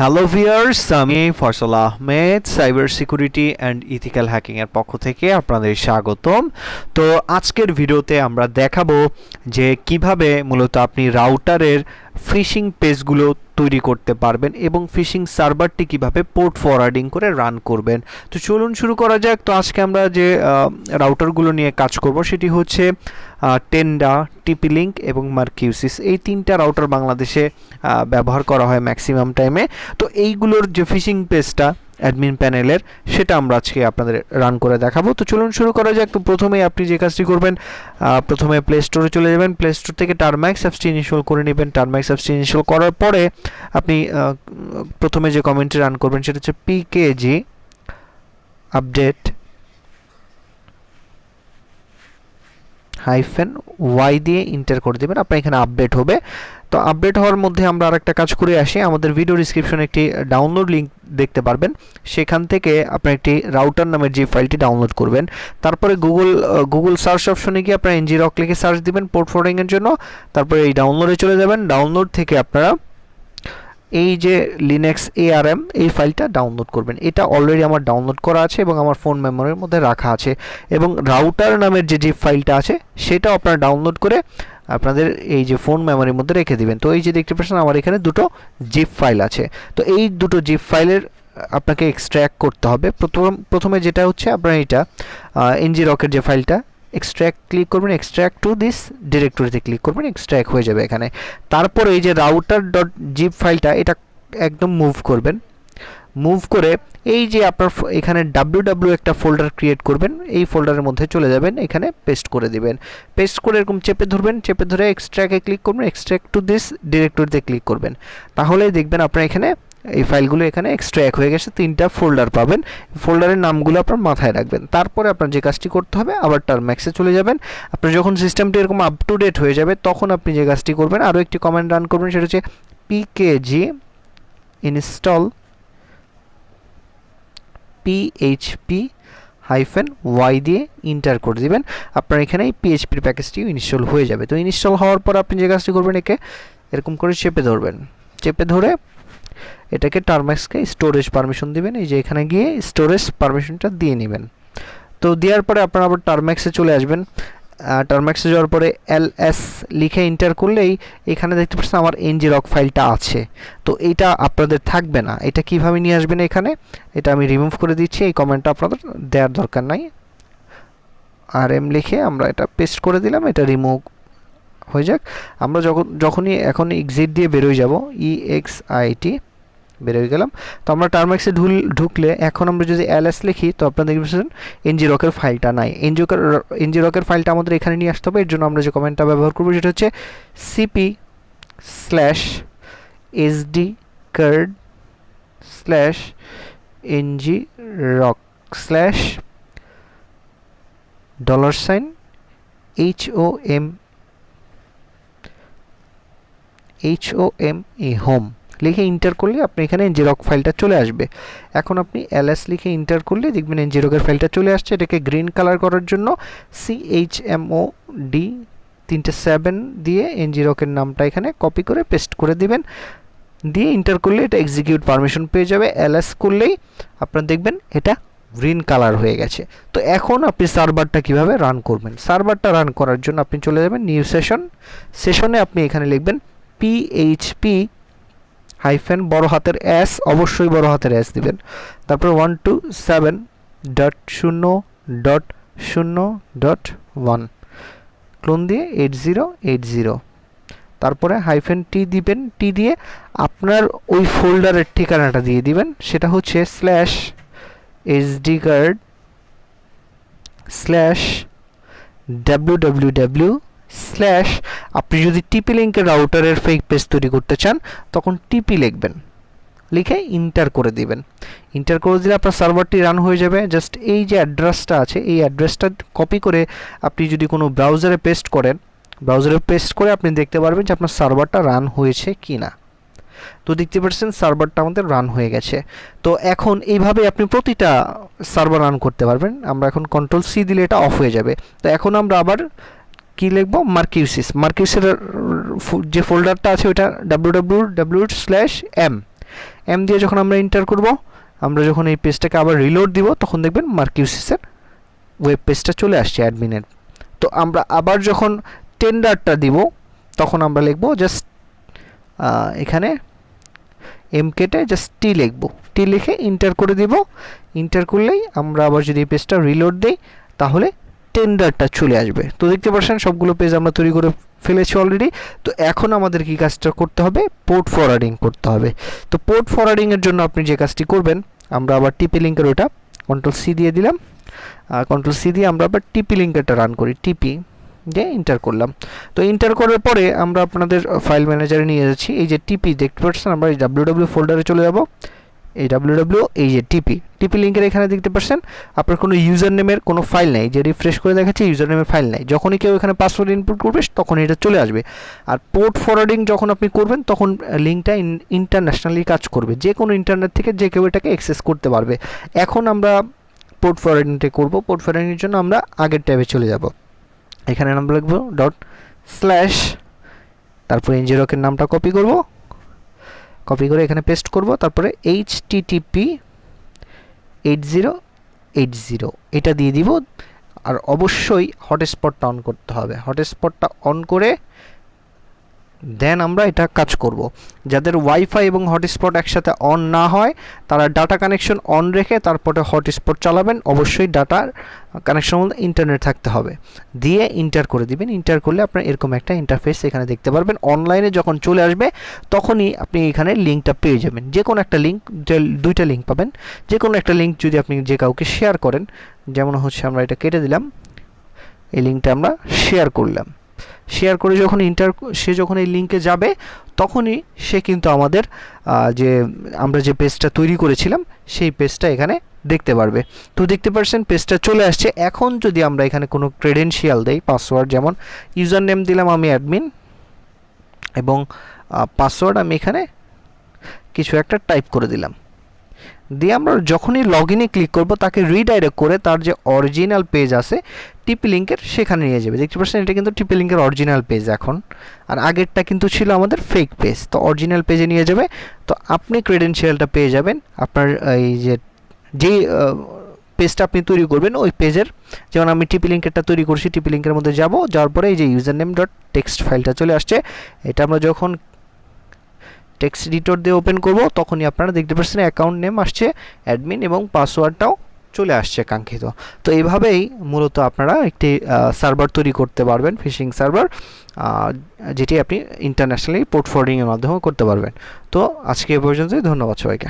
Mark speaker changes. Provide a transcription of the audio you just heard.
Speaker 1: Hello viewers, আমি Faisal Ahmed cyber security and ethical hacking এর পক্ষ থেকে আপনাদের স্বাগতম। তো আজকের ভিডিওতে আমরা দেখাবো যে কিভাবে মূলত আপনি রাউটারের ফিশিং পেজগুলো তৈরি করতে পারবেন এবং ফিশিং সার্ভারটি কিভাবে পোর্ট ফরওয়ার্ডিং করে রান করবেন। তো চলুন শুরু করা যাক। তো আজকে আমরা যে রাউটারগুলো নিয়ে কাজ করব সেটি হচ্ছে টেন্ডা, টিপি লিঙ্ক এবং মার্কিউসিস। এই তিনটা রাউটার বাংলাদেশে ব্যবহার করা হয় ম্যাক্সিমাম টাইমে। তো এইগুলোর যে ফিশিং পেজটা অ্যাডমিন প্যানেলের, সেটা আমরা আজকে আপনাদের রান করে দেখাবো। তো চলুন শুরু করা যাক। তো প্রথমেই আপনি যে কাজটি করবেন, প্রথমে প্লে স্টোরে চলে যাবেন। প্লে স্টোর থেকে টারম্যাক্স অ্যাপসটি ইনস্টল করে নেবেন। টারম্যাক্স অ্যাপসটি ইনস্টল করার পরে আপনি প্রথমে যে কমেন্টটি রান করবেন সেটা হচ্ছে পিকেজি আপডেট -y দিয়ে এন্টার করে দেবেন। আপনার এখানে আপডেট হবে। তো আপডেট হওয়ার মধ্যে আমরা আরেকটা কাজ করে আসি। আমাদের ভিডিও ডিসক্রিপশনে একটি ডাউনলোড লিঙ্ক দেখতে পারবেন। সেখান থেকে আপনি একটি রাউটার নামের যে ফাইলটি ডাউনলোড করবেন। তারপরে গুগল সার্চ অপশনে গিয়ে আপনারা ngrok লিখে সার্চ দিবেন পোর্ট ফরওয়ার্ডিং এর জন্য। তারপরে এই ডাউনলোডে চলে যাবেন। ডাউনলোড থেকে আপনারা এই যে লিনাক্স ARM এই ফাইলটা ডাউনলোড করবেন। এটা অলরেডি আমার ডাউনলোড করা আছে এবং আমার ফোন মেমোরির মধ্যে রাখা আছে। এবং রাউটার নামের যে জিপ ফাইলটা আছে সেটাও আপনারা ডাউনলোড করে আপনাদের এই যে ফোন মেমোরির মধ্যে রেখে দিবেন। তো এই যে দেখতে পাচ্ছেন আমার এখানে দুটো জিপ ফাইল আছে। তো এই দুটো জিপ ফাইলের আপনাকে এক্সট্র্যাক্ট করতে হবে। প্রথমে যেটা হচ্ছে আপনার এইটা ngrok এর যে ফাইলটা, এক্সট্র্যাক্ট ক্লিক করবেন, এক্সট্র্যাক্ট টু দিস ডিরেক্টরিতে ক্লিক করবেন, এক্সট্র্যাক্ট হয়ে যাবে এখানে। তারপরে এই যে রাউটার ডট জিপ ফাইলটা, এটা একদম মুভ করবেন। মুভ করে এই যে আপনার এখানে www একটা ফোল্ডার ক্রিয়েট করবেন, এই ফোল্ডারের মধ্যে চলে যাবেন, এখানে পেস্ট করে দিবেন। পেস্ট করে এরকম চেপে ধরবেন, চেপে ধরে এক্সট্র্যাক্টে ক্লিক করবেন, এক্সট্র্যাক্ট টু দিস ডিরেক্টরিতে ক্লিক করবেন। তাহলেই দেখবেন আপনার এখানে এই ফাইলগুলো এখানে এক্সট্র্যাক্ট হয়ে গেছে। তিনটা ফোল্ডার পাবেন। ফোল্ডারের নামগুলো আপনার মাথায় রাখবেন। তারপরে আপনার যে কাজটি করতে হবে, আবার টারম্যাক্সে চলে যাবেন। আপনার যখন সিস্টেমটি এরকম আপ টু ডেট হয়ে যাবে তখন আপনি যে কাজটি করবেন, আরও একটি কমান্ড রান করবেন, সেটা হচ্ছে পিকেজি ইনস্টল php-y দিয়ে এন্টার করে দিবেন। আপনার এখানে এই পিএইচপির প্যাকেজটি ইনস্টল হয়ে যাবে। তো ইনস্টল হওয়ার পর আপনি যে কাজটি করবেন, একে এরকম করে চেপে ধরবেন। চেপে ধরে এটাকে টারম্যাক্সকে স্টোরেজ পারমিশন দিবেন। এই যে এখানে গিয়ে স্টোরেজ পারমিশনটা দিয়ে নেবেন। তো দেওয়ার পরে আপনারা আবার টারম্যাক্সে চলে আসবেন। টারম্যাক্সে যাওয়ার পরে ls লিখে এন্টার করলেই এখানে দেখতে পাচ্ছেন আমার ngrok ফাইলটা আছে। তো এইটা আপনাদের থাকবে না। এটা কিভাবে নিয়ে আসবেন এখানে, এটা আমি রিমুভ করে দিচ্ছি। এই কমেন্টটা আপনাদের দেওয়ার দরকার নাই। rm লিখে আমরা এটা পেস্ট করে দিলাম, এটা রিমুভ হয়ে যাক। আমরা যখনই এখন এক্সিট দিয়ে বেরোয় যাব, exit বেরোয় গেলাম। তো আমরা টারম্যাক্সে ঢুকলে এখন আমরা যদি ls লিখি, তো আপনারা দেখবেন ngrok এর ফাইলটা নাই। ngrok এর ফাইলটা আমাদের এখানে নিয়ে আসতে হবে। এর জন্য আমরা যে কমেন্টটা ব্যবহার করব সেটা হচ্ছে cp/ngrok/home লিখে এন্টার করলে আপনি এখানে ngrok ফাইলটা চলে আসবে। এখন আপনি ls লিখে এন্টার করলে দেখবেন ngrok এর ফাইলটা চলে আসছে। এটাকে গ্রিন কালার করার জন্য chmod 7 দিয়ে ngrok এর নামটা এখানে কপি করে পেস্ট করে দিবেন। দিয়ে এন্টার করলে এটা এক্সিকিউট পারমিশন পেয়ে যাবে। ls করলেই আপনারা দেখবেন এটা গ্রিন কালার হয়ে গেছে। তো এখন আপনি সার্ভারটা কিভাবে রান করবেন, সার্ভারটা রান করার জন্য আপনি চলে যাবেন নিউ সেশনে আপনি এখানে লিখবেন php বড় হাতের s, অবশ্যই বড় হাতের s দিবেন। তারপর 127.0.0.1 ক্লোন দিয়ে 8080। তারপরে -t দিবেন। t দিয়ে আপনার ওই ফোল্ডারের ঠিকানাটা দিয়ে দিবেন। সেটা হচ্ছে /sdcard/www/ আপনি যদি টিপি লিঙ্কের রাউটারের ফেক পেজ তৈরি করতে চান তখন টিপি লিখবেন, লিখে এন্টার করে দিবেন। এন্টার করে দিলে আপনার সার্ভারটি রান হয়ে যাবে। জাস্ট এই যে অ্যাড্রেসটা আছে, এই অ্যাড্রেসটা কপি করে আপনি যদি কোনো ব্রাউজারে পেস্ট করেন, ব্রাউজারে পেস্ট করে আপনি দেখতে পারবেন যে আপনার সার্ভারটা রান হয়েছে কিনা। তো দেখতে পাচ্ছেন সার্ভারটা আমাদের রান হয়ে গেছে। তো এখন এইভাবে আপনি প্রতিটা সার্ভার রান করতে পারবেন। আমরা এখন Ctrl+C দিলে এটা অফ হয়ে যাবে। তো এখন আমরা আবার কি লিখব, মার্কিউসিসের যে ফোল্ডারটা আছে ওটা www/m এম দিয়ে যখন আমরা এন্টার করব, আমরা যখন এই পেজটাকে আবার রিলোড দিব তখন দেখবেন মার্কিউসিসের ওয়েব পেজটা চলে আসছে অ্যাডমিনের। তো আমরা আবার যখন টেন্ডারটা দিব তখন আমরা লিখব জাস্ট এখানে এম কেটে জাস্ট টি লিখব, টি লিখে এন্টার করে দিব। এন্টার করলেই আমরা আবার যদি এই পেজটা রিলোড দিই তাহলে টেন্ডারটা চলে আসবে। তো দেখতে পাচ্ছেন সবগুলো পেজ আমরা তৈরি করে ফেলেছি অলরেডি। তো এখন আমাদের কি কাজটা করতে হবে, পোর্ট ফরওয়ার্ডিং করতে হবে। তো পোর্ট ফরওয়ার্ডিং এর জন্য আপনি যে কাজটি করবেন, আমরা আবার টিপি লিঙ্কের ওটা কন্ট্রোল সি দিয়ে দিলাম, কন্ট্রোল সি দিয়ে আমরা আবার টিপি লিঙ্কেরটা রান করি, টিপি দিয়ে এন্টার করলাম। তো এন্টার করার পরে আমরা আপনাদের ফাইল ম্যানেজারে নিয়ে যাচ্ছি। এই যে টিপি দেখতে পাচ্ছেন, আমরা এই www ফোল্ডারে চলে যাব। এই www এই যে টিপি লিঙ্কের এখানে দেখতে পাচ্ছেন আপনার কোনো ইউজার নেমের কোনো ফাইল নেই, যে রিফ্রেশ করে দেখাচ্ছে ইউজার নেমের ফাইল নেই। যখনই কেউ এখানে পাসওয়ার্ড ইনপুট করবে তখন এটা চলে আসবে। আর পোর্ট ফরওয়ার্ডিং যখন আপনি করবেন তখন লিঙ্কটা ইন্টারন্যাশনালি কাজ করবে, যে কোনো ইন্টারনেট থেকে যে কেউ এটাকে অ্যাক্সেস করতে পারবে। এখন আমরা পোর্ট ফরওয়ার্ডিংটা করব। পোর্ট ফরওয়ার্ডিংয়ের জন্য আমরা আগের ট্যাবে চলে যাব। এখানে নাম লিখব /, তারপরে এনজিরকের নামটা কপি করব, কপি করে এখানে পেস্ট করব, তারপরে http 8080 এটা দিয়ে দিব। আর অবশ্যই হটস্পটটা অন করতে হবে। হটস্পটটা অন করে দেন আমরা এটা কাজ করব। যাদের ওয়াইফাই এবং হটস্পট একসাথে অন না হয় তারা ডাটা কানেকশন অন রেখে তারপরে হটস্পট চালাবেন। অবশ্যই ডাটার কানেকশন মধ্যে ইন্টারনেট থাকতে হবে, দিয়ে এন্টার করে দিবেন। এন্টার করলে আপনার এরকম একটা ইন্টারফেস এখানে দেখতে পারবেন। অনলাইনে যখন চলে আসবে তখনই আপনি এখানে লিঙ্কটা পেয়ে যাবেন। যে কোনো একটা লিঙ্ক, দুইটা লিঙ্ক পাবেন। যে কোনো একটা লিঙ্ক যদি আপনি যে কাউকে শেয়ার করেন, যেমন হচ্ছে আমরা এটা কেটে দিলাম, এই লিঙ্কটা আমরা শেয়ার করলাম। শেয়ার করে যখন সে যখন এই লিঙ্কে যাবে তখনই সে কিন্তু আমাদের যে আমরা যে পেজটা তৈরি করেছিলাম সেই পেজটা এখানে দেখতে পারবে। তো দেখতে পাচ্ছেন পেজটা চলে আসছে। এখন যদি আমরা এখানে কোনো ক্রেডেনশিয়াল দেই, পাসওয়ার্ড, যেমন ইউজার নেম দিলাম আমি অ্যাডমিন, এবং পাসওয়ার্ড আমি এখানে কিছু একটা টাইপ করে দিলাম, দিয়ে আমরা যখনই লগ ইনে ক্লিক করব তাকে রিডাইরেক্ট করে তার যে অরিজিনাল পেজ আছে টিপি লিঙ্কের সেখানে নিয়ে যাবে। দেখতে পাচ্ছেন এটা কিন্তু টিপি লিঙ্কের অরিজিনাল পেজ এখন, আর আগেরটা কিন্তু ছিল আমাদের ফেক পেজ। তো অরিজিনাল পেজে নিয়ে যাবে। তো আপনি ক্রেডেনশিয়ালটা পেয়ে যাবেন আপনার এই যে পেজটা আপনি তৈরি করবেন ওই পেজের। যেমন আমি টিপি লিঙ্কেরটা তৈরি করছি, টিপি লিঙ্কের মধ্যে যাওয়ার পরে এই যে ইউজার নেম .টেক্সট ফাইলটা চলে আসছে। এটা আমরা যখন টেক্সট এডিটর দিয়ে ওপেন করব তখনই আপনারা দেখতে পাচ্ছেন অ্যাকাউন্ট নেম আসছে অ্যাডমিন এবং পাসওয়ার্ডটাও চলে আসছে কাঙ্ক্ষিত। তো এইভাবেই মূলত আপনারা একটি সার্ভার তৈরি করতে পারবেন, ফিশিং সার্ভার, যেটি আপনি ইন্টারন্যাশনালি পোর্ট ফরওয়ার্ডিংয়ের মাধ্যমে করতে পারবেন। তো আজকে এ পর্যন্তই, ধন্যবাদ সবাইকে।